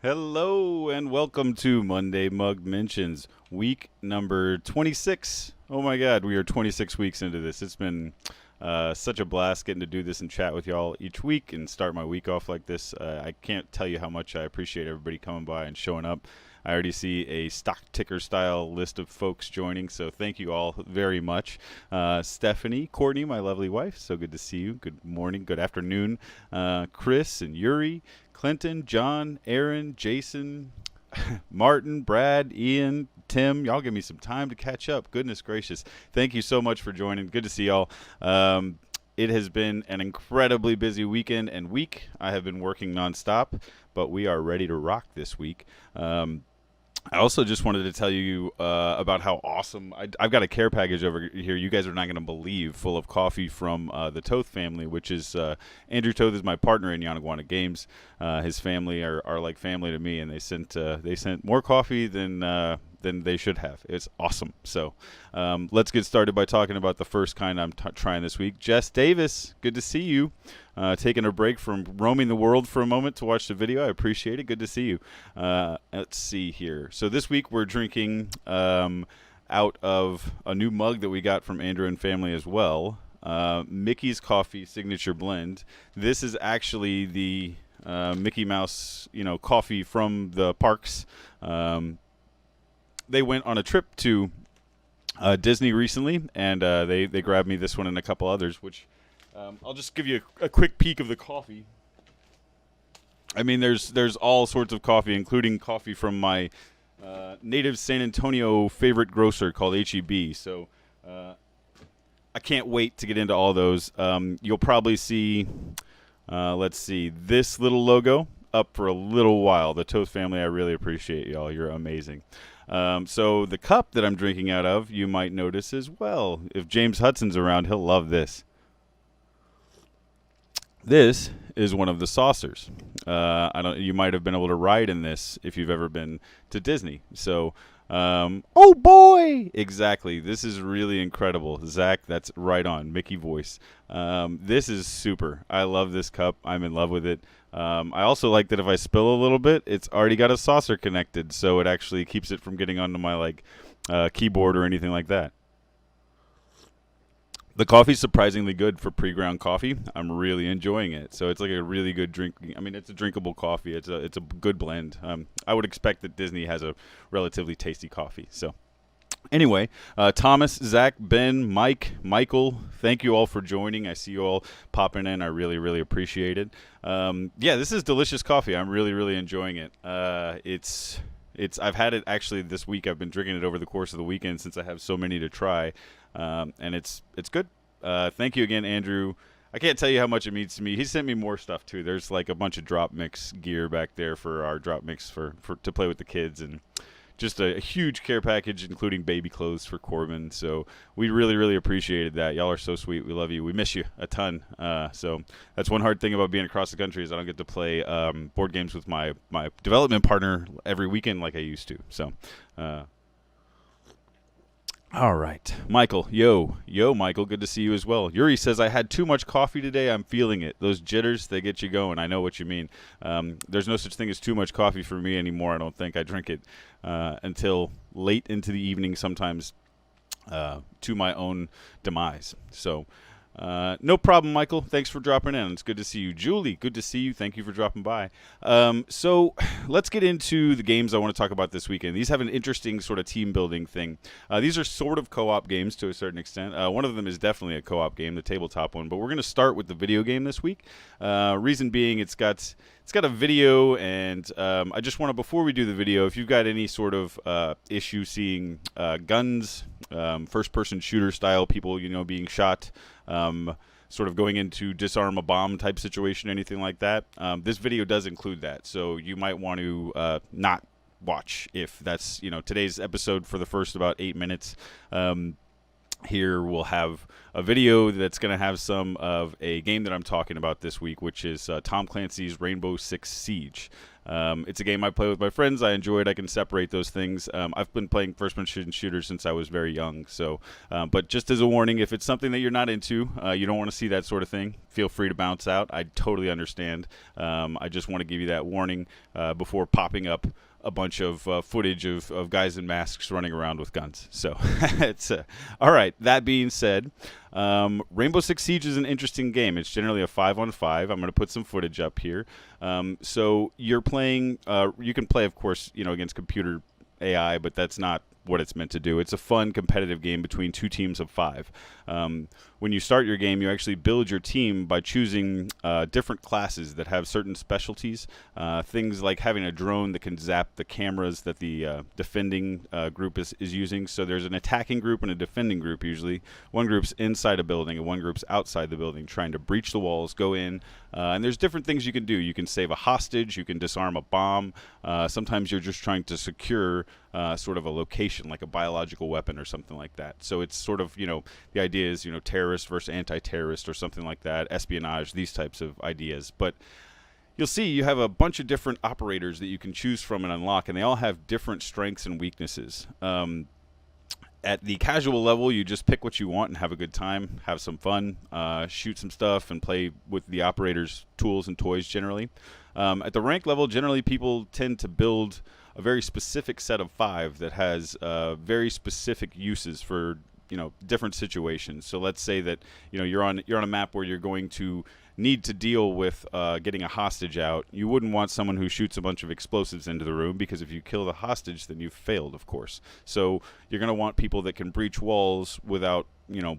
Hello and welcome to Monday Mug Mentions, week number 26. Oh my God, we are 26 weeks into this. It's been such a blast getting to do this and chat with y'all each week and start my week off like this. I can't tell you how much I appreciate everybody coming by and showing up. I already see a stock ticker style list of folks joining, so thank you all very much. Stephanie, Courtney, my lovely wife, so good to see you. Good morning, good afternoon. Chris and Yuri, Clinton, John, Aaron, Jason, Martin, Brad, Ian, Tim. Y'all give me some time to catch up. Goodness gracious. Thank you so much for joining. Good to see y'all. It has been an incredibly busy weekend and week. I have been working nonstop, but we are ready to rock this week. I also just wanted to tell you about how awesome I've got a care package over here. You guys are not going to believe, full of coffee from the Toth family, which is Andrew Toth is my partner in Yanaguana Games. His family are like family to me, and they sent more coffee than they should have. It's awesome. So let's get started by talking about the first kind I'm trying this week. Jess Davis, good to see you. Taking a break from roaming the world for a moment to watch the video. I appreciate it. Good to see you. Let's see here. So this week we're drinking out of a new mug that we got from Andrew and family as well. Mickey's Coffee Signature Blend. This is actually the Mickey Mouse, coffee from the parks. They went on a trip to Disney recently, and they grabbed me this one and a couple others, which I'll just give you a quick peek of the coffee. I mean, there's all sorts of coffee, including coffee from my native San Antonio favorite grocer called H-E-B. So I can't wait to get into all those. You'll probably see, let's see, this little logo up for a little while. The Toth family, I really appreciate y'all. You're amazing. So the cup that I'm drinking out of, you might notice as well. If James Hudson's around, he'll love this. This is one of the saucers. You might have been able to ride in this if you've ever been to Disney. So, oh boy! Exactly. This is really incredible. Zach, that's right on. Mickey voice. This is super. I love this cup. I'm in love with it. I also like that if I spill a little bit, it's already got a saucer connected, so it actually keeps it from getting onto my keyboard or anything like that. The coffee's surprisingly good for pre-ground coffee. I'm really enjoying it. So it's like a really good drink. I mean, it's a drinkable coffee. It's a good blend. I would expect that Disney has a relatively tasty coffee. So anyway, Thomas, Zach, Ben, Mike, Michael, thank you all for joining. I see you all popping in. I really, really appreciate it. Yeah, this is delicious coffee. I'm really, really enjoying it. I've had it actually this week. I've been drinking it over the course of the weekend since I have so many to try. And it's good. Thank you again, Andrew. I can't tell you how much it means to me. He sent me more stuff too. There's like a bunch of drop mix gear back there for our drop mix for to play with the kids, and just a huge care package including baby clothes for Corbin. So we really, really appreciated that. Y'all are so sweet. We love you. We miss you a ton. So that's one hard thing about being across the country is I don't get to play board games with my development partner every weekend like I used to. So all right. Michael, yo, Michael, good to see you as well. Yuri says, I had too much coffee today. I'm feeling it. Those jitters, they get you going. I know what you mean. There's no such thing as too much coffee for me anymore, I don't think. I drink it until late into the evening, sometimes to my own demise. So no problem, Michael. Thanks for dropping in. It's good to see you. Julie, good to see you. Thank you for dropping by. So let's get into the games I want to talk about this weekend. These have an interesting sort of team building thing. These are sort of co-op games to a certain extent. One of them is definitely a co-op game, the tabletop one, but we're going to start with the video game this week. Reason being it's got a video, and I just want to, before we do the video, if you've got any sort of issue seeing guns, first-person shooter style people, being shot, sort of going into disarm a bomb type situation, anything like that, this video does include that. So you might want to not watch if that's, today's episode for the first about 8 minutes. Here we'll have a video that's going to have some of a game that I'm talking about this week, which is Tom Clancy's Rainbow Six Siege. It's a game I play with my friends. I enjoy it. I can separate those things. I've been playing first-person shooters since I was very young. So, but just as a warning, if it's something that you're not into, you don't want to see that sort of thing, feel free to bounce out. I totally understand. I just want to give you that warning before popping up a bunch of footage of guys in masks running around with guns. So, it's all right. That being said, Rainbow Six Siege is an interesting game. It's generally a 5-on-5. I'm going to put some footage up here. So you're playing. You can play, of course, against computer AI, but that's not what it's meant to do. It's a fun competitive game between two teams of 5. When you start your game, you actually build your team by choosing different classes that have certain specialties. Things like having a drone that can zap the cameras that the defending group is using. So there's an attacking group and a defending group usually. One group's inside a building and one group's outside the building trying to breach the walls, go in. And there's different things you can do. You can save a hostage. You can disarm a bomb. Sometimes you're just trying to secure sort of a location like a biological weapon or something like that. So it's sort of, the idea is, terrorist versus anti-terrorist or something like that, espionage, these types of ideas. But you'll see you have a bunch of different operators that you can choose from and unlock, and they all have different strengths and weaknesses. At the casual level, you just pick what you want and have a good time, have some fun, shoot some stuff, and play with the operator's tools and toys generally. At the rank level, generally people tend to build a very specific set of 5 that has very specific uses for different situations. So let's say that you're on a map where you're going to need to deal with getting a hostage out. You wouldn't want someone who shoots a bunch of explosives into the room, because if you kill the hostage, then you've failed, of course. So you're going to want people that can breach walls without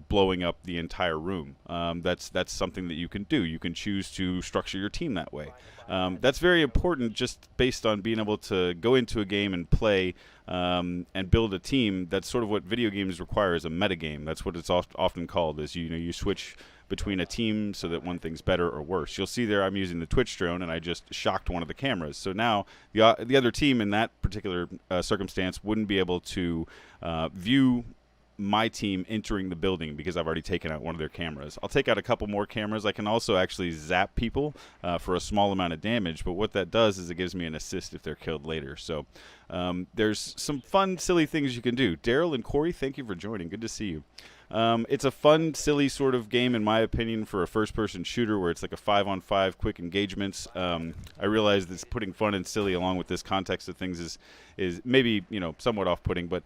blowing up the entire room. That's something that you can do. You can choose to structure your team that way. That's very important, just based on being able to go into a game and play and build a team. That's sort of what video games require, is a metagame. That's what it's often called, is you switch between a team so that one thing's better or worse. You'll see there I'm using the Twitch drone, and I just shocked one of the cameras. So now the other team in that particular circumstance wouldn't be able to view my team entering the building because I've already taken out one of their cameras. I'll take out a couple more cameras. I can also actually zap people for a small amount of damage, but what that does is it gives me an assist if they're killed later. So there's some fun, silly things you can do. Daryl and Corey, thank you for joining. Good to see you. It's a fun, silly sort of game, in my opinion, for a first-person shooter where it's like a 5-on-5 quick engagements. I realize that putting fun and silly along with this context of things is maybe somewhat off-putting, but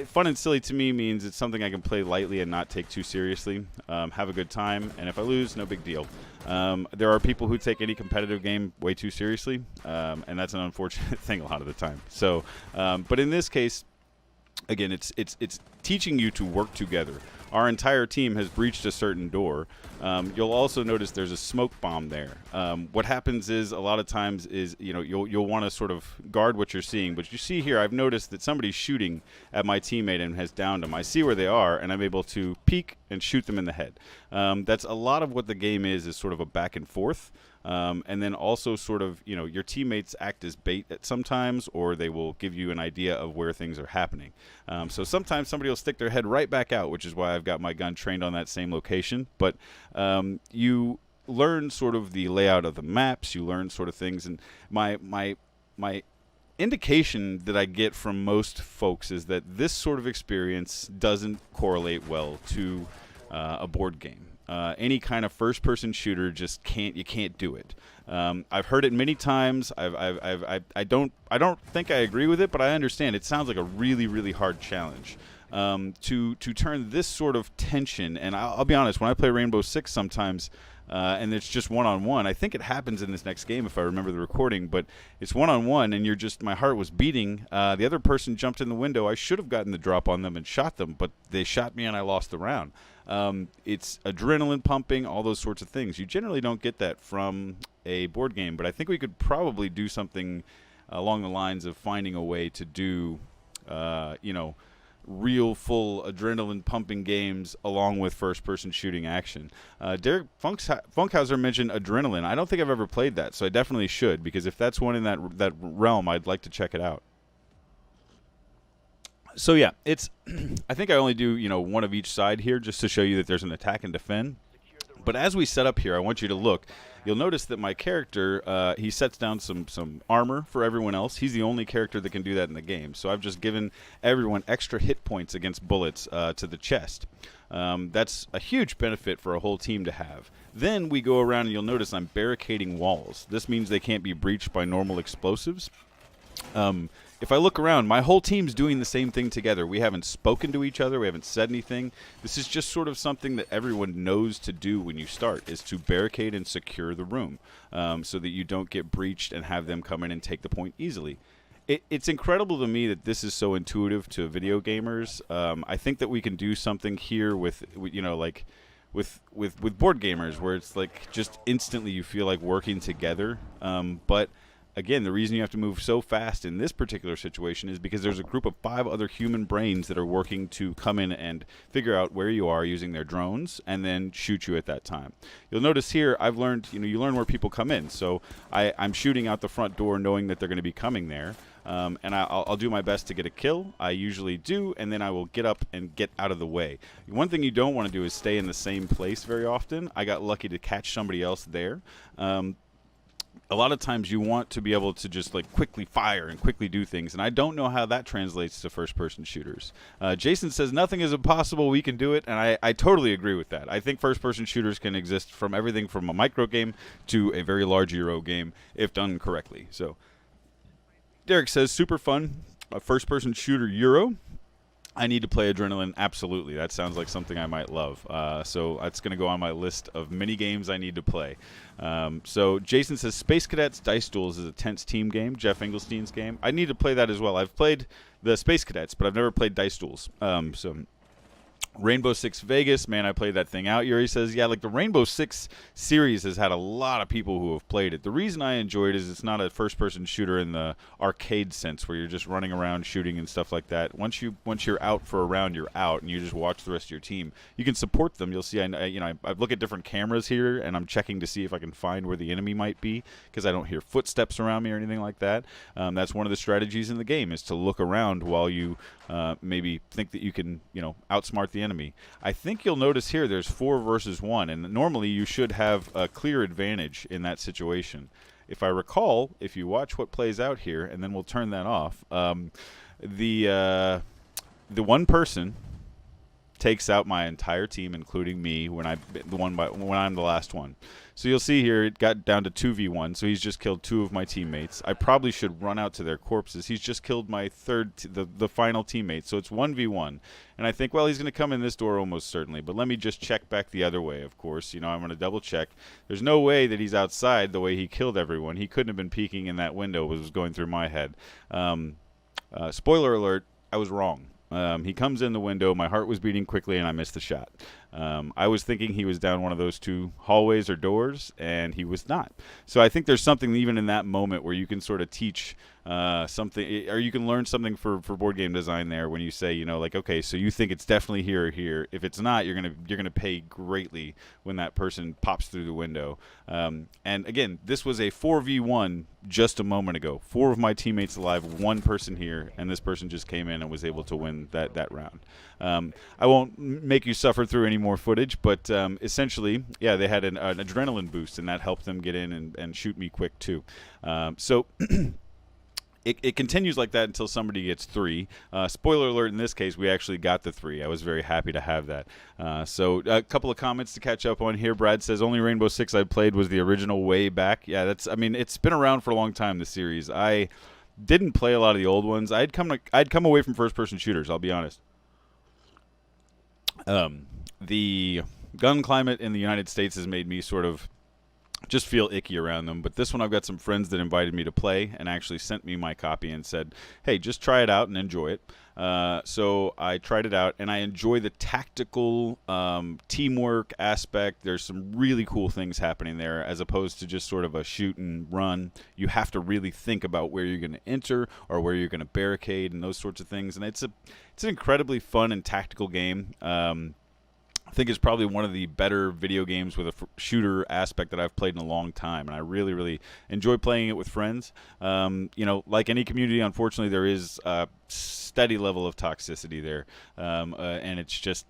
fun and silly to me means it's something I can play lightly and not take too seriously. Have a good time, and if I lose, no big deal. There are people who take any competitive game way too seriously, and that's an unfortunate thing a lot of the time. So, but in this case, again, it's teaching you to work together. Our entire team has breached a certain door. You'll also notice there's a smoke bomb there. What happens is a lot of times is you'll want to sort of guard what you're seeing. But you see here, I've noticed that somebody's shooting at my teammate and has downed him. I see where they are, and I'm able to peek and shoot them in the head. That's a lot of what the game is sort of a back and forth. And then also sort of, your teammates act as bait at sometimes, or they will give you an idea of where things are happening. So sometimes somebody will stick their head right back out, which is why I've got my gun trained on that same location. But you learn sort of the layout of the maps, you learn sort of things. And my indication that I get from most folks is that this sort of experience doesn't correlate well to a board game. Any kind of first-person shooter just you can't do it. I've heard it many times. I don't think I agree with it, but I understand. It sounds like a really, really hard challenge. To turn this sort of tension, and I'll be honest, when I play Rainbow Six sometimes, and it's just one-on-one. I think it happens in this next game if I remember the recording, but it's one-on-one, and my heart was beating. The other person jumped in the window. I should have gotten the drop on them and shot them, but they shot me and I lost the round. It's adrenaline pumping, all those sorts of things. You generally don't get that from a board game, but I think we could probably do something along the lines of finding a way to do, real full adrenaline pumping games along with first-person shooting action. Derek Funkhauser mentioned adrenaline. I don't think I've ever played that, so I definitely should, because if that's one in that realm, I'd like to check it out. So yeah, I think I only do one of each side here just to show you that there's an attack and defend. But as we set up here, I want you to look. You'll notice that my character, he sets down some armor for everyone else. He's the only character that can do that in the game. So I've just given everyone extra hit points against bullets to the chest. That's a huge benefit for a whole team to have. Then we go around and you'll notice I'm barricading walls. This means they can't be breached by normal explosives. If I look around, my whole team's doing the same thing together. We haven't spoken to each other. We haven't said anything. This is just sort of something that everyone knows to do when you start, is to barricade and secure the room so that you don't get breached and have them come in and take the point easily. It's incredible to me that this is so intuitive to video gamers. I think that we can do something here with like with board gamers where it's like just instantly you feel like working together. But again, the reason you have to move so fast in this particular situation is because there's a group of 5 other human brains that are working to come in and figure out where you are using their drones and then shoot you at that time. You'll notice here I've learned, you learn where people come in. So I'm shooting out the front door knowing that they're going to be coming there. And I'll do my best to get a kill. I usually do, and then I will get up and get out of the way. One thing you don't want to do is stay in the same place very often. I got lucky to catch somebody else there. A lot of times you want to be able to just like quickly fire and quickly do things, and I don't know how that translates to first-person shooters. Jason says nothing is impossible, we can do it, and I totally agree with that. I think first-person shooters can exist from everything from a micro game to a very large Euro game if done correctly. So Derek says super fun, a first-person shooter Euro. I need to play Adrenaline. Absolutely. That sounds like something I might love. So that's going to go on my list of mini games I need to play. So Jason says Space Cadets Dice Duels is a tense team game, Jeff Engelstein's game. I need to play that as well. I've played the Space Cadets, but I've never played Dice Duels. So Rainbow Six Vegas, man, I played that thing out. Yuri says, yeah, like the Rainbow Six series has had a lot of people who have played it. The reason I enjoy it is it's not a first-person shooter in the arcade sense where you're just running around shooting and stuff like that. Once you're out for a round, you're out, and you just watch the rest of your team. You can support them. You'll see, I look at different cameras here, and I'm checking to see if I can find where the enemy might be because I don't hear footsteps around me or anything like that. That's one of the strategies in the game is to look around while you maybe think that you can, outsmart the enemy. I think you'll notice here there's 4 versus 1, and normally you should have a clear advantage in that situation. If I recall, if you watch what plays out here, and then we'll turn that off, the one person takes out my entire team, including me, when I'm the last one. So you'll see here it got down to 2v1, so he's just killed 2 of my teammates. I probably should run out to their corpses. He's just killed my the final teammate, so it's 1v1. And I think, well, he's going to come in this door almost certainly, but let me just check back the other way, of course. I'm going to double check. There's no way that he's outside the way he killed everyone. He couldn't have been peeking in that window, was going through my head. Spoiler alert, I was wrong. He comes in the window, my heart was beating quickly, and I missed the shot. I was thinking he was down one of those 2 hallways or doors, and he was not. So I think there's something even in that moment where you can sort of teach something, or you can learn something for board game design there when you say, okay, so you think it's definitely here or here. If it's not, you're gonna pay greatly when that person pops through the window. And again, this was a 4v1 just a moment ago. 4 of my teammates alive, 1 person here, and this person just came in and was able to win that round. I won't make you suffer through any more footage, but essentially, yeah, they had an adrenaline boost, and that helped them get in and shoot me quick too. So it continues like that until somebody gets 3. Spoiler alert, in this case, we actually got the 3. I was very happy to have that. So a couple of comments to catch up on here. Brad says, only Rainbow Six I played was the original way back. Yeah, it's been around for a long time, the series. I didn't play a lot of the old ones. I'd come away from first-person shooters, I'll be honest. The gun climate in the United States has made me sort of just feel icky around them. But this one, I've got some friends that invited me to play and actually sent me my copy and said, hey, just try it out and enjoy it. So I tried it out, and I enjoy the tactical teamwork aspect. There's some really cool things happening there as opposed to just sort of a shoot and run. You have to really think about where you're going to enter or where you're going to barricade and those sorts of things. And it's an incredibly fun and tactical game. I think it's probably one of the better video games with a shooter aspect that I've played in a long time, and I really, really enjoy playing it with friends. Like any community, unfortunately, there is a steady level of toxicity there, and it's just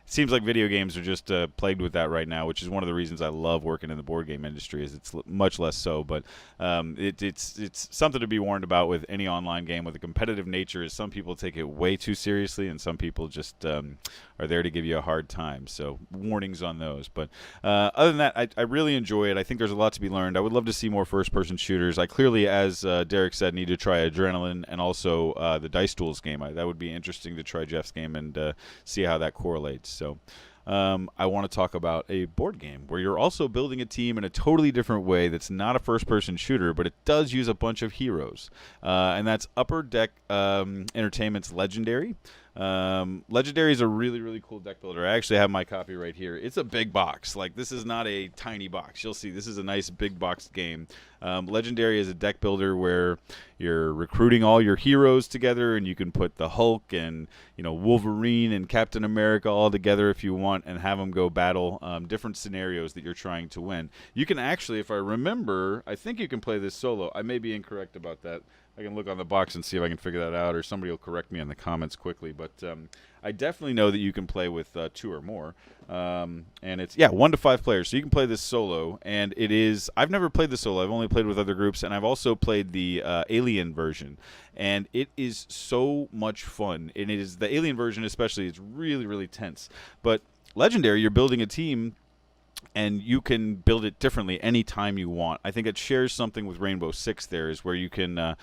seems like video games are just plagued with that right now, which is one of the reasons I love working in the board game industry. Is it's much less so, but it's something to be warned about with any online game with a competitive nature. Is some people take it way too seriously, and some people just are there to give you a hard time. So warnings on those. But other than that, I really enjoy it. I think there's a lot to be learned. I would love to see more first-person shooters. I clearly, as Derek said, need to try Adrenaline and also the Dice Tools game. That would be interesting to try Jeff's game and see how that correlates. So I want to talk about a board game where you're also building a team in a totally different way that's not a first-person shooter, but it does use a bunch of heroes. And that's Upper Deck Entertainment's Legendary. Legendary is a really, really cool deck builder. I actually have my copy right here. It's a big box. Like, this is not a tiny box. You'll see this is a nice big box game. Legendary is a deck builder where you're recruiting all your heroes together, and you can put the Hulk and Wolverine and Captain America all together if you want, and have them go battle different scenarios that you're trying to win. You can actually, if I remember, I think you can play this solo. I may be incorrect about that. I can look on the box and see if I can figure that out, or somebody will correct me in the comments quickly. But I definitely know that you can play with 2 or more. And it's, 1 to 5 players. So you can play this solo. And it is, I've never played the solo. I've only played with other groups. And I've also played the Alien version. And it is so much fun. And it is, the Alien version especially, is really, really tense. But Legendary, you're building a team, and you can build it differently anytime you want. I think it shares something with Rainbow Six there, is where you can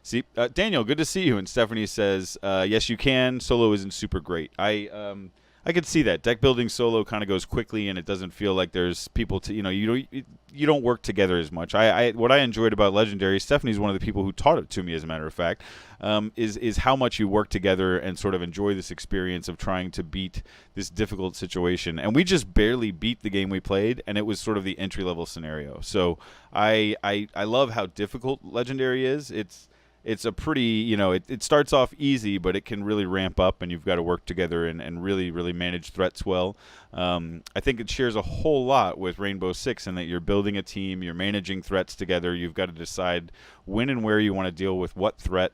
see Daniel, good to see you. And Stephanie says, yes, you can. Solo isn't super great. I could see that. Deck building solo kind of goes quickly, and it doesn't feel like there's people to, you don't work together as much. What I enjoyed about Legendary, Stephanie's one of the people who taught it to me, as a matter of fact, is how much you work together and sort of enjoy this experience of trying to beat this difficult situation. And we just barely beat the game we played, and it was sort of the entry-level scenario. So I love how difficult Legendary is. It's a pretty, it starts off easy, but it can really ramp up, and you've got to work together and really, really manage threats well. I think it shares a whole lot with Rainbow Six in that you're building a team, you're managing threats together, you've got to decide when and where you want to deal with what threat,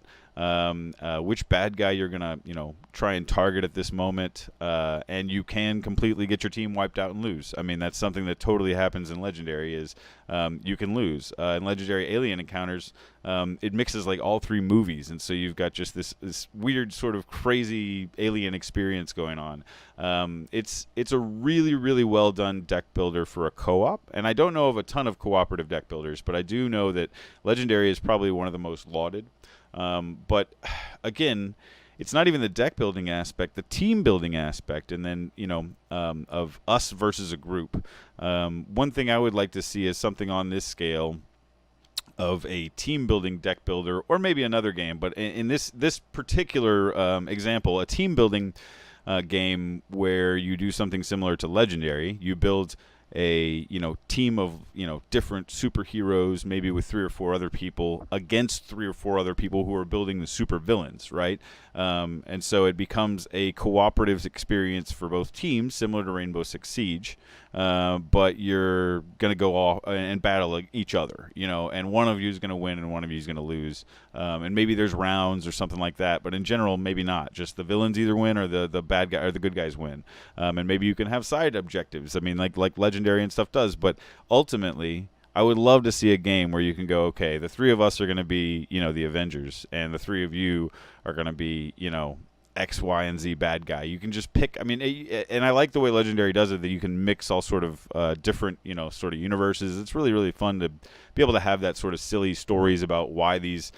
which bad guy you're going to, try and target at this moment, and you can completely get your team wiped out and lose. I mean, that's something that totally happens in Legendary is you can lose. In Legendary Alien Encounters, it mixes like all 3 movies, and so you've got just this weird sort of crazy alien experience going on. It's a really, really well done deck builder for a co-op, and I don't know of a ton of cooperative deck builders, but I do know that Legendary is probably one of the most lauded. But again, it's not even the deck building aspect, the team building aspect, and then, of us versus a group. One thing I would like to see is something on this scale of a team building deck builder, or maybe another game. But in this particular example, a team building game where you do something similar to Legendary. You build a team of different superheroes, maybe with 3 or 4 other people, against 3 or 4 other people who are building the super villains, right? And so it becomes a cooperative experience for both teams, similar to Rainbow Six Siege, but you're going to go off and battle each other, and one of you is going to win and one of you is going to lose, and maybe there's rounds or something like that, but in general, maybe not. Just the villains either win or the bad guy or the good guys win, and maybe you can have side objectives. I mean, like Legendary and stuff does, but ultimately, I would love to see a game where you can go, okay, the 3 of us are going to be, the Avengers, and the 3 of you are going to be, X, Y, and Z bad guy. You can just pick. I mean, and I like the way Legendary does it, that you can mix all sort of different, sort of universes. It's really, really fun to be able to have that sort of silly stories about why these,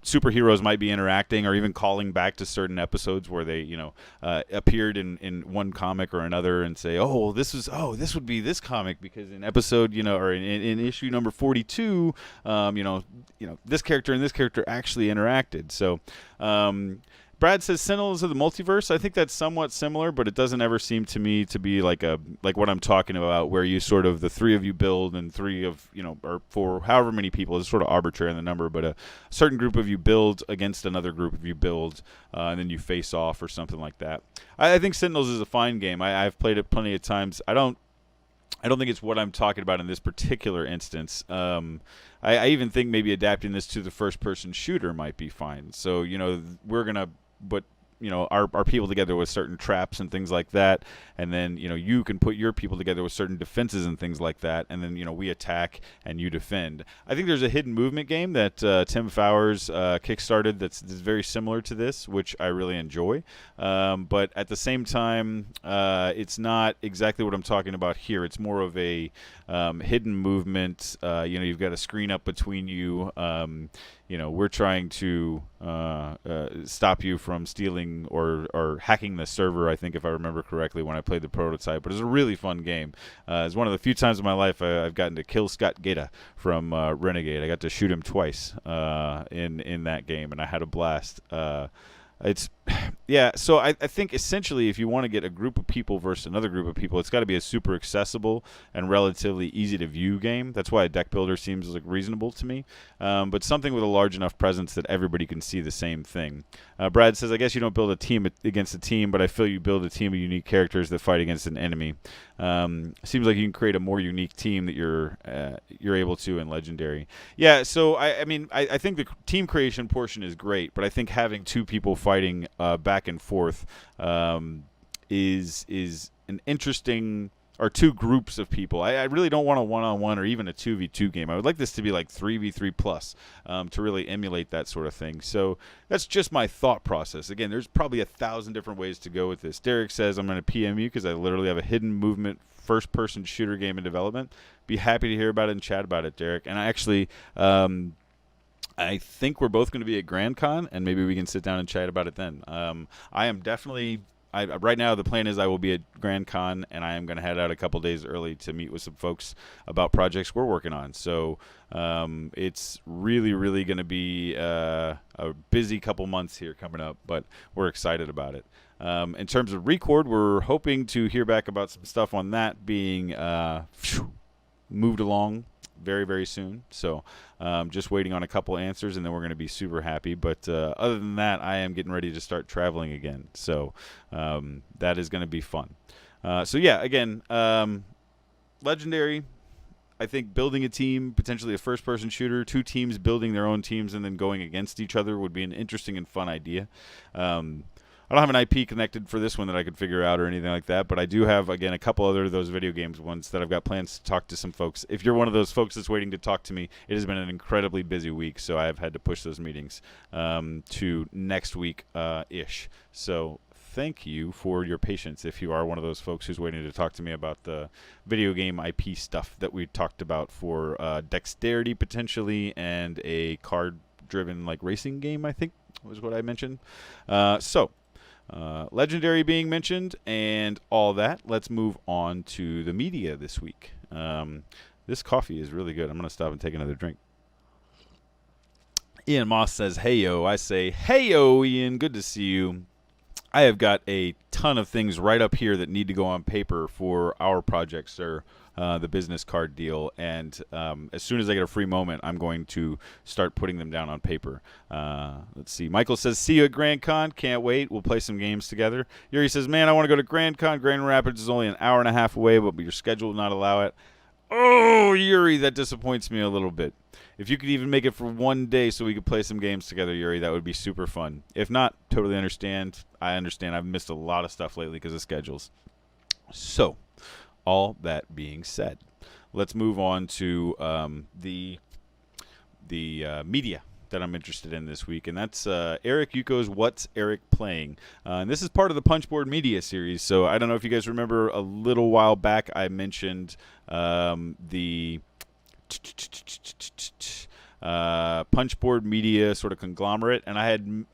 superheroes might be interacting, or even calling back to certain episodes where they, appeared in one comic or another, and say, this would be this comic because in episode, or in issue number 42, this character and this character actually interacted. So, Brad says Sentinels of the Multiverse. I think that's somewhat similar, but it doesn't ever seem to me to be like what I'm talking about, where you sort of the 3 of you build and 3 of, or 4, however many people, is sort of arbitrary in the number, but a certain group of you build against another group of you build, and then you face off or something like that. I think Sentinels is a fine game. I've played it plenty of times. I don't think it's what I'm talking about in this particular instance. I even think maybe adapting this to the first-person shooter might be fine. So, we're going to, but our people together with certain traps and things like that, and then you can put your people together with certain defenses and things like that, and then we attack and you defend. I think there's a hidden movement game that Tim Fowers kickstarted that's very similar to this, which I really enjoy, but at the same time, it's not exactly what I'm talking about here. It's more of a hidden movement. You've got a screen up between you. We're trying to stop you from stealing or hacking the server, I think, if I remember correctly, when I played the prototype. But it's a really fun game. It's one of the few times in my life I've gotten to kill Scott Gata from Renegade. I got to shoot him twice in that game, and I had a blast. So I think essentially if you want to get a group of people versus another group of people, it's got to be a super accessible and relatively easy to view game. That's why a deck builder seems like reasonable to me, but something with a large enough presence that everybody can see the same thing. Brad says, I guess you don't build a team against a team, but I feel you build a team of unique characters that fight against an enemy. Seems like you can create a more unique team that you're able to in Legendary. Yeah, so I think the team creation portion is great, but I think having two people fighting back and forth is an interesting, or two groups of people. I really don't want a one-on-one or even a 2v2 game. I would like this to be like 3v3 plus to really emulate that sort of thing. So that's just my thought process. Again, there's probably 1,000 different ways to go with this. Derek says, I'm going to PM you because I literally have a hidden movement first-person shooter game in development. Be happy to hear about it and chat about it, Derek. And I actually... I think we're both going to be at Grand Con, and maybe we can sit down and chat about it then. I am definitely... right now, the plan is I will be at Grand Con, and I am going to head out a couple days early to meet with some folks about projects we're working on. So it's really, really going to be a busy couple months here coming up, but we're excited about it. In terms of Record, we're hoping to hear back about some stuff on that being moved along very, very soon. So just waiting on a couple answers, and then we're going to be super happy. But other than that, I am getting ready to start traveling again. So that is going to be fun. Again, Legendary, I think building a team, potentially a first-person shooter, two teams building their own teams and then going against each other would be an interesting and fun idea. I don't have an IP connected for this one that I could figure out or anything like that, but I do have, again, a couple other of those video games ones that I've got plans to talk to some folks. If you're one of those folks that's waiting to talk to me, it has been an incredibly busy week, so I have had to push those meetings to next week-ish. So thank you for your patience if you are one of those folks who's waiting to talk to me about the video game IP stuff that we talked about for Dexterity, potentially, and a card-driven racing game, I think was what I mentioned. Legendary being mentioned and all that, let's move on to the media this week. This coffee is really good. I'm going to stop and take another drink. Ian Moss says, hey, yo. I say, hey, yo, Ian. Good to see you. I have got a ton of things right up here that need to go on paper for our project, sir. The business card deal, and as soon as I get a free moment, I'm going to start putting them down on paper. Let's see. Michael says, see you at Grand Con. Can't wait. We'll play some games together. Yuri says, man, I want to go to Grand Con. Grand Rapids is only an hour and a half away, but your schedule will not allow it. Oh, Yuri, that disappoints me a little bit. If you could even make it for one day so we could play some games together, Yuri, that would be super fun. If not, totally understand. I understand. I've missed a lot of stuff lately because of schedules. So, all that being said, let's move on to the media that I'm interested in this week, and that's Eric Yuko's What's Eric Playing? And this is part of the Punchboard Media series, so I don't know if you guys remember a little while back I mentioned the Punchboard Media sort of conglomerate, and I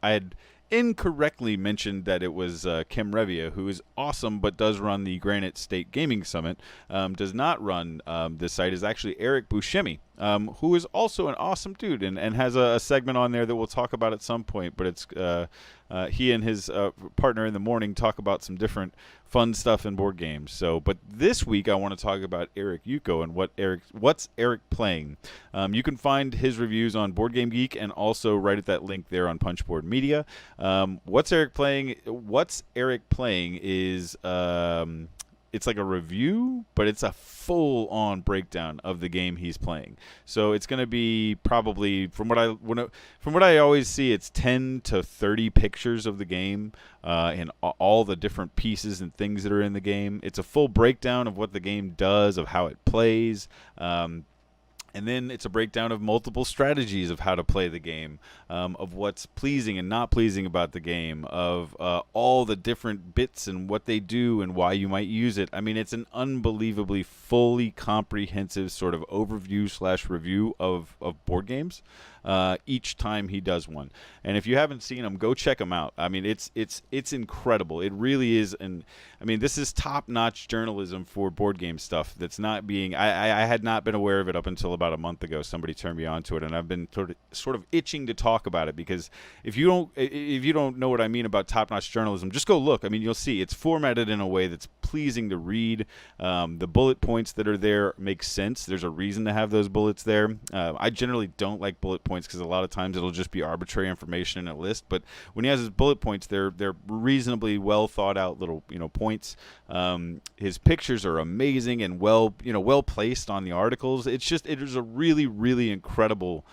had incorrectly mentioned that it was Kim Revia, who is awesome but does run the Granite State Gaming Summit. Does not run this site is actually Eric Buscemi, who is also an awesome dude and has a segment on there that we'll talk about at some point. But it's he and his partner in the morning talk about some different fun stuff in board games. So, but this week I want to talk about Eric Yuko and what's Eric playing. You can find his reviews on Board Game Geek and also right at that link there on Punchboard Media. What's Eric playing? What's Eric playing is it's like a review, but it's a full-on breakdown of the game he's playing. So it's going to be probably, from what I always see, it's 10 to 30 pictures of the game and all the different pieces and things that are in the game. It's a full breakdown of what the game does, of how it plays. And then it's a breakdown of multiple strategies of how to play the game, of what's pleasing and not pleasing about the game, of all the different bits and what they do and why you might use it. I mean, it's an unbelievably fully comprehensive sort of overview/review of board games each time he does one. And if you haven't seen them, go check them out. I mean, it's incredible. It really is. And I mean, this is top-notch journalism for board game stuff that's not being, I had not been aware of it up until about a month ago. Somebody turned me on to it, and I've been sort of itching to talk about it, because if you don't know what I mean about top-notch journalism, just go look. I mean, you'll see it's formatted in a way that's pleasing to read. The bullet points that are there make sense. There's a reason to have those bullets there. I generally don't like bullet points because a lot of times it'll just be arbitrary information in a list. But when he has his bullet points, they're reasonably well thought out little points. His pictures are amazing and well placed on the articles. It is a really, really incredible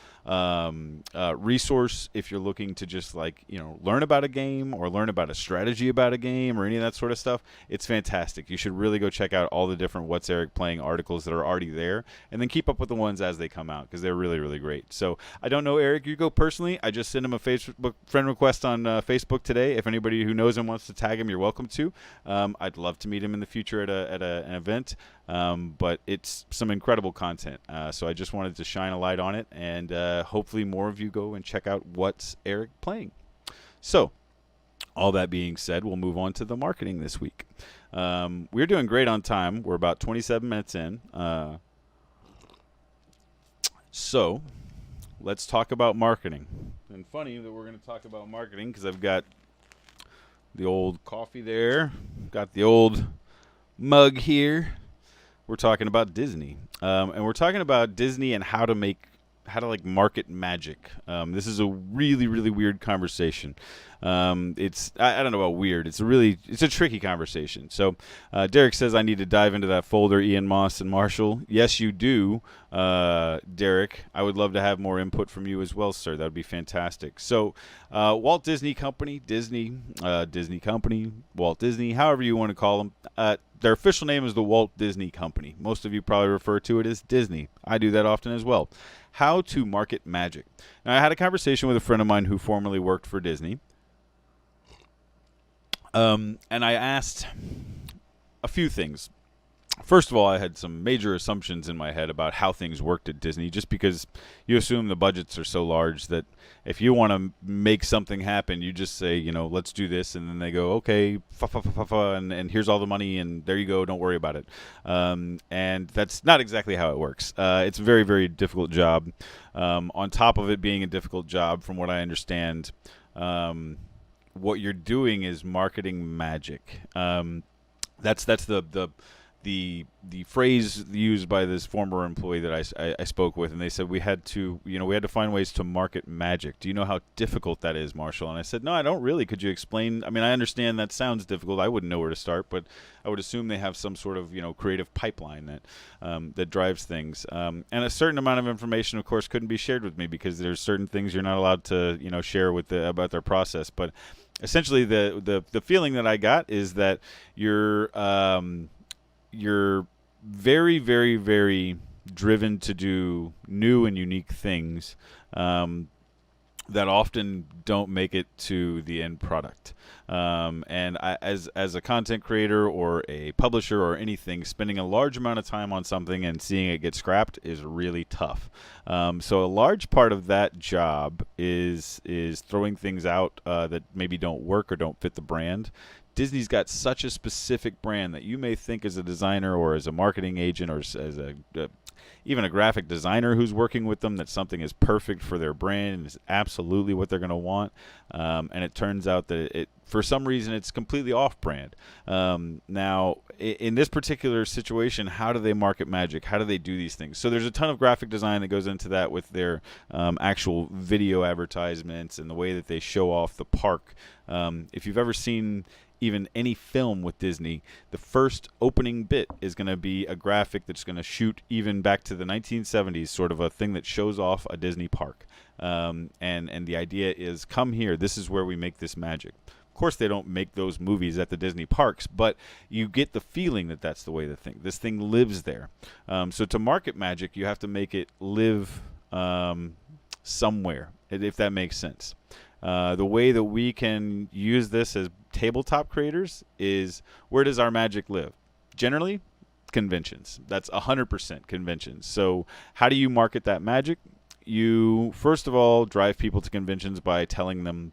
resource if you're looking to just learn about a game or learn about a strategy about a game or any of that sort of stuff. It's fantastic. You should really go check out all the different What's Eric Playing articles that are already there, and then keep up with the ones as they come out, because they're really, really great. So I don't know Eric Hugo personally. I just sent him a Facebook friend request on Facebook today. If anybody who knows him wants to tag him, you're welcome to. I'd love to meet him in the future at an event. But it's some incredible content. So I just wanted to shine a light on it, and hopefully more of you go and check out What's Eric Playing. So all that being said, we'll move on to the marketing this week. We're doing great on time. We're about 27 minutes in. So let's talk about marketing. And funny that we're going to talk about marketing, because I've got the old coffee there, got the old mug here. We're talking about Disney, and we're talking about Disney and how to market magic. This is a really, really weird conversation. I don't know about weird. It's a tricky conversation. So Derek says I need to dive into that folder, Ian Moss and Marshall. Yes, you do, Derek. I would love to have more input from you as well, sir. That would be fantastic. So Walt Disney Company, Disney Company, Walt Disney, however you want to call them. Their official name is the Walt Disney Company. Most of you probably refer to it as Disney. I do that often as well. How to market magic. Now, I had a conversation with a friend of mine who formerly worked for Disney. And I asked a few things. First of all, I had some major assumptions in my head about how things worked at Disney, just because you assume the budgets are so large that if you want to make something happen, you just say, let's do this, and then they go, okay, and here's all the money, and there you go, don't worry about it. And that's not exactly how it works. It's a very, very difficult job. On top of it being a difficult job, from what I understand, what you're doing is marketing magic. That's the phrase used by this former employee that I spoke with, and they said we had to find ways to market magic. Do you know how difficult that is, Marshall? And I said, no, I don't really. Could you explain? I mean, I understand that sounds difficult. I wouldn't know where to start, but I would assume they have some sort of creative pipeline that drives things. And a certain amount of information, of course, couldn't be shared with me, because there's certain things you're not allowed to share about their process. But essentially, the feeling that I got is that you're very, very, very driven to do new and unique things that often don't make it to the end product. And as a content creator or a publisher or anything, spending a large amount of time on something and seeing it get scrapped is really tough. So a large part of that job is throwing things out that maybe don't work or don't fit the brand. Disney's got such a specific brand that you may think as a designer or as a marketing agent or as even a graphic designer who's working with them that something is perfect for their brand and is absolutely what they're going to want. And it turns out that for some reason, it's completely off-brand. Now, in this particular situation, how do they market magic? How do they do these things? So there's a ton of graphic design that goes into that with their actual video advertisements and the way that they show off the park. If you've ever seen even any film with Disney, the first opening bit is going to be a graphic that's going to shoot even back to the 1970s, sort of a thing that shows off a Disney park. And the idea is, come here, this is where we make this magic. Of course, they don't make those movies at the Disney parks, but you get the feeling that that's the way this thing lives there. So to market magic, you have to make it live somewhere, if that makes sense. The way that we can use this as tabletop creators is, where does our magic live? Generally, conventions. That's 100% conventions. So how do you market that magic? You, first of all, drive people to conventions by telling them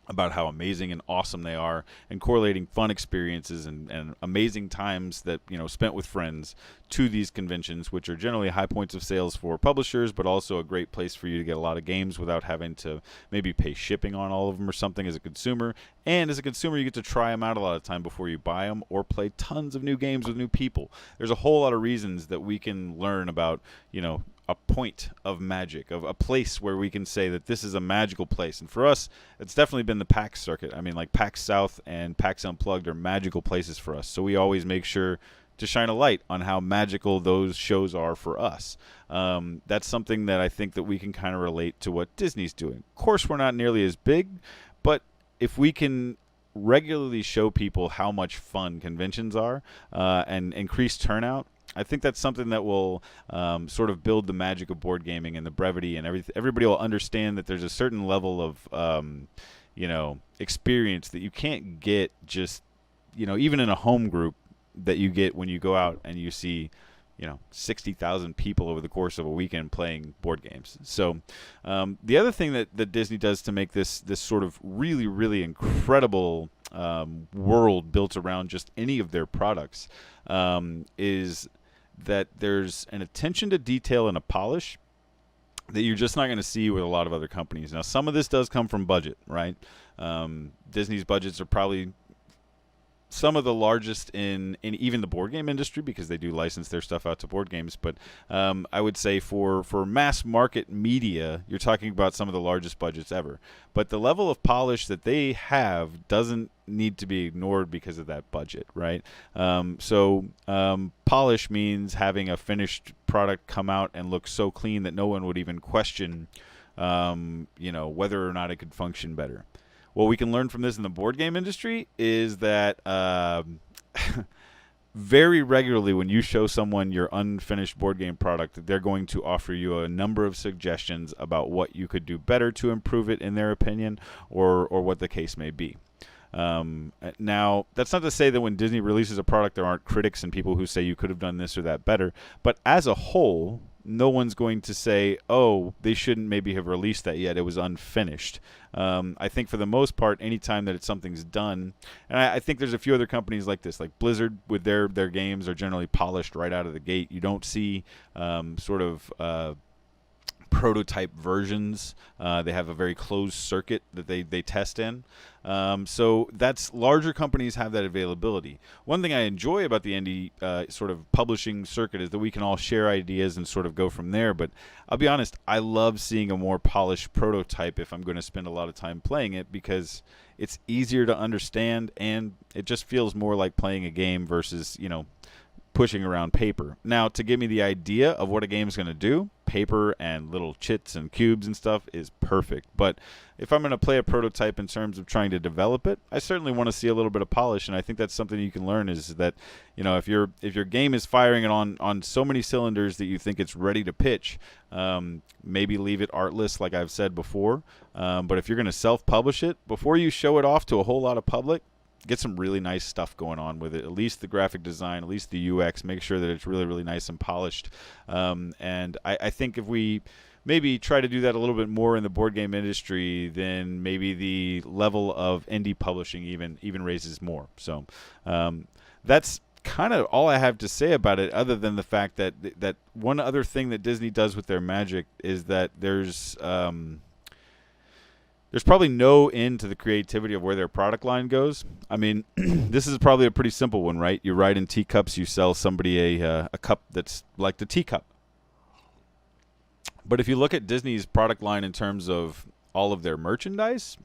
about how amazing and awesome they are, and correlating fun experiences and amazing times that, spent with friends to these conventions, which are generally high points of sales for publishers, but also a great place for you to get a lot of games without having to maybe pay shipping on all of them or something as a consumer. And as a consumer, you get to try them out a lot of time before you buy them, or play tons of new games with new people. There's a whole lot of reasons that we can learn about, a point of magic, of a place where we can say that this is a magical place. And for us, it's definitely been the PAX circuit. I mean, like PAX South and PAX Unplugged are magical places for us. So we always make sure to shine a light on how magical those shows are for us. That's something that I think that we can kind of relate to what Disney's doing. Of course, we're not nearly as big, but if we can regularly show people how much fun conventions are and increase turnout, I think that's something that will sort of build the magic of board gaming and the brevity, and everybody will understand that there's a certain level of experience that you can't get just even in a home group, that you get when you go out and you see 60,000 people over the course of a weekend playing board games. So the other thing that Disney does to make this sort of really, really incredible world built around just any of their products is that there's an attention to detail and a polish that you're just not going to see with a lot of other companies. Now, some of this does come from budget, right? Disney's budgets are probably some of the largest in even the board game industry, because they do license their stuff out to board games. But I would say for mass market media, you're talking about some of the largest budgets ever. But the level of polish that they have doesn't need to be ignored because of that budget, right? Polish means having a finished product come out and look so clean that no one would even question, whether or not it could function better. What we can learn from this in the board game industry is that very regularly when you show someone your unfinished board game product, they're going to offer you a number of suggestions about what you could do better to improve it, in their opinion, or what the case may be. Now, that's not to say that when Disney releases a product, there aren't critics and people who say you could have done this or that better. But as a whole, no one's going to say, oh, they shouldn't maybe have released that yet, it was unfinished. I think for the most part, anytime that something's done, and I think there's a few other companies like this, like Blizzard with their games are generally polished right out of the gate. You don't see prototype versions. They have a very closed circuit that they test in. So that's larger companies have that availability. One thing I enjoy about the indie sort of publishing circuit is that we can all share ideas and sort of go from there. But I'll be honest, I love seeing a more polished prototype if I'm going to spend a lot of time playing it, because it's easier to understand and it just feels more like playing a game versus, pushing around paper. Now, to give me the idea of what a game is going to do, paper and little chits and cubes and stuff is perfect. But if I'm going to play a prototype in terms of trying to develop it, I certainly want to see a little bit of polish. And I think that's something you can learn, is that, if your game is firing it on so many cylinders that you think it's ready to pitch, maybe leave it artless, like I've said before. But if you're going to self-publish it, before you show it off to a whole lot of public, get some really nice stuff going on with it. At least the graphic design, at least the UX, make sure that it's really, really nice and polished. And I think if we maybe try to do that a little bit more in the board game industry, then maybe the level of indie publishing even raises more. So that's kind of all I have to say about it, other than the fact that one other thing that Disney does with their magic is that there's probably no end to the creativity of where their product line goes. I mean, this is probably a pretty simple one, right? You write in teacups, you sell somebody a cup that's like the teacup. But if you look at Disney's product line in terms of all of their merchandise,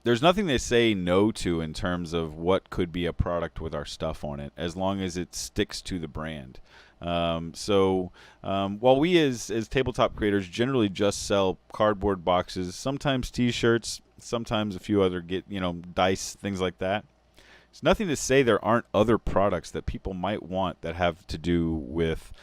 there's nothing they say no to in terms of what could be a product with our stuff on it, as long as it sticks to the brand. While we as tabletop creators generally just sell cardboard boxes, sometimes T-shirts, sometimes a few other dice, things like that. It's nothing to say there aren't other products that people might want that have to do with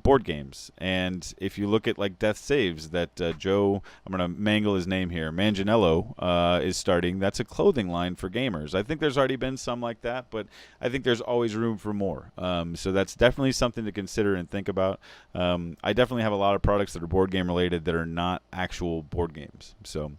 board games. And if you look at like Death Saves that Joe, I'm going to mangle his name here, Manganiello is starting, that's a clothing line for gamers. I think there's already been some like that, but I think there's always room for more. So that's definitely something to consider and think about. I definitely have a lot of products that are board game related that are not actual board games. So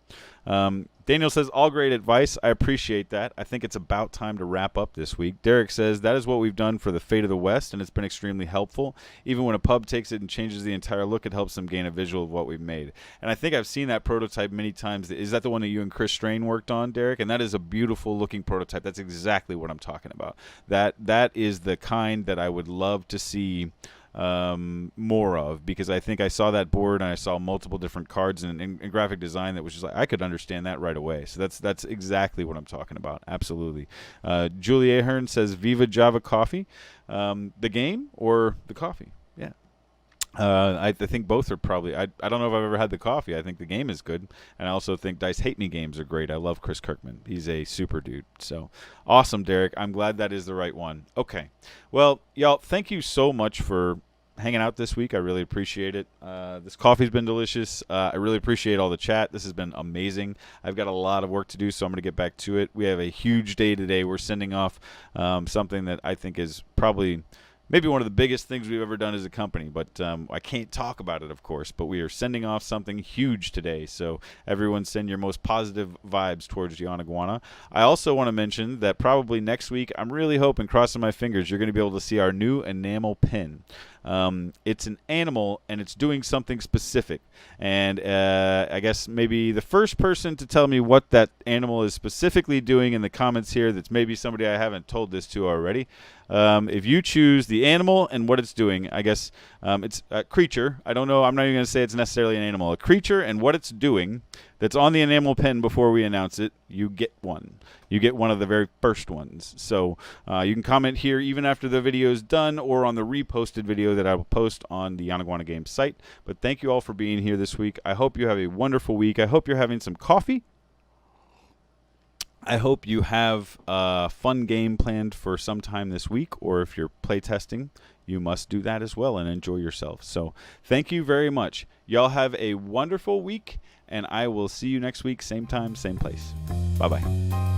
Daniel says, all great advice. I appreciate that. I think it's about time to wrap up this week. Derek says, that is what we've done for the Fate of the West, and it's been extremely helpful. Even when a pub takes it and changes the entire look, it helps them gain a visual of what we've made. And I think I've seen that prototype many times. Is that the one that you and Chris Strain worked on, Derek? And that is a beautiful looking prototype. That's exactly what I'm talking about. That is the kind that I would love to see more of, because I think I saw that board and I saw multiple different cards and graphic design that was just like, I could understand that right away. So that's exactly what I'm talking about. Absolutely. Julie Ahern says, Viva Java Coffee. The game or the coffee? Yeah. I think both are probably. I don't know if I've ever had the coffee. I think the game is good, and I also think Dice Hate Me games are great. I love Chris Kirkman. He's a super dude. So awesome, Derek. I'm glad that is the right one. Okay. Well, y'all, thank you so much for hanging out this week. I really appreciate it. This coffee's been delicious. I really appreciate all the chat. This has been amazing. I've got a lot of work to do, so I'm going to get back to it. We have a huge day today. We're sending off something that I think is probably maybe one of the biggest things we've ever done as a company, but I can't talk about it, of course. But we are sending off something huge today, so everyone send your most positive vibes towards Yanaguana. I also want to mention that probably next week, I'm really hoping, crossing my fingers, you're going to be able to see our new enamel pin. It's an animal, and it's doing something specific. And I guess maybe the first person to tell me what that animal is specifically doing in the comments here, that's maybe somebody I haven't told this to already. If you choose the animal and what it's doing, I guess it's a creature. I don't know. I'm not even going to say it's necessarily an animal. A creature and what it's doing that's on the enamel pen before we announce it, you get one. You get one of the very first ones. So you can comment here even after the video is done or on the reposted video that I will post on the Yanaguana Games site. But thank you all for being here this week. I hope you have a wonderful week. I hope you're having some coffee. I hope you have a fun game planned for sometime this week, or if you're playtesting, you must do that as well and enjoy yourself. So thank you very much. Y'all have a wonderful week, and I will see you next week, same time, same place. Bye-bye.